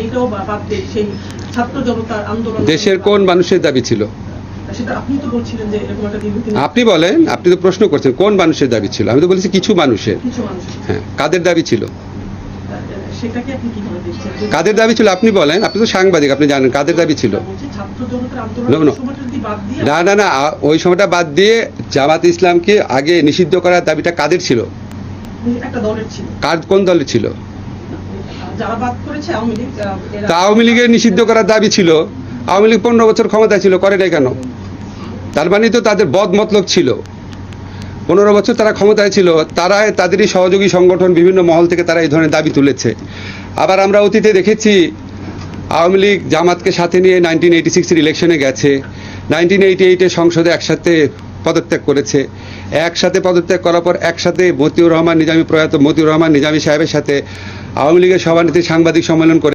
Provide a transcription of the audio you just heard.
এইটাও বাদ দিয়ে সেই ছাত্র জনতার আন্দোলন দেশের কোন মানুষের দাবি ছিল? সেটা আপনি তো বলছিলেন যে এরকম একটা দীর্ঘদিন আপনি বলেন, আপনি তো প্রশ্ন করছেন কোন মানুষের দাবি ছিল। আমি তো বলেছি কিছু মানুষের। কিছু মানুষ, হ্যাঁ, কাদের দাবি ছিল? সেটাকে আপনি কিভাবে দেখছেন? কাদের দাবি ছিল আপনি বলেন, আপনি তো সাংবাদিক, আপনি জানেন কাদের দাবি ছিল। বলছি ছাত্র জনতার No, আন্দোলন no. সময়টা যদি বাদ দিয়ে না, ওই সময়টা বাদ দিয়ে জামাত ইসলামকে আগে নিষিদ্ধ করার দাবিটা কাদের ছিল? একটা দলের ছিল, কোন দলের ছিল? যারা বাদ করেছে আওয়ামী লীগ, তা আওয়ামী লীগের নিষিদ্ধ করার দাবি ছিল। আওয়ামী লীগ 15 বছর ক্ষমতায় ছিল, করে নাই কেন? তার মানে তো তাদের বদ মতলব ছিল। 15 বছর তারা ক্ষমতায় ছিল, তারা তাদেরই সহযোগী সংগঠন বিভিন্ন মহল থেকে তারা এই ধরনের দাবি তুলেছে। আবার আমরা অতীতে দেখেছি আওয়ামী লীগ জামাতকে সাথে নিয়ে 1986-এর ইলেকশনে গেছে, 1988-এ সংসদে একসাথে পদত্যাগ করেছে। একসাথে পদত্যাগ করার পর একসাথে প্রয়াত মতিউর রহমান নিজামী সাহেবের সাথে আওয়ামী লীগের সভানেত্রী সাংবাদিক সম্মেলন করে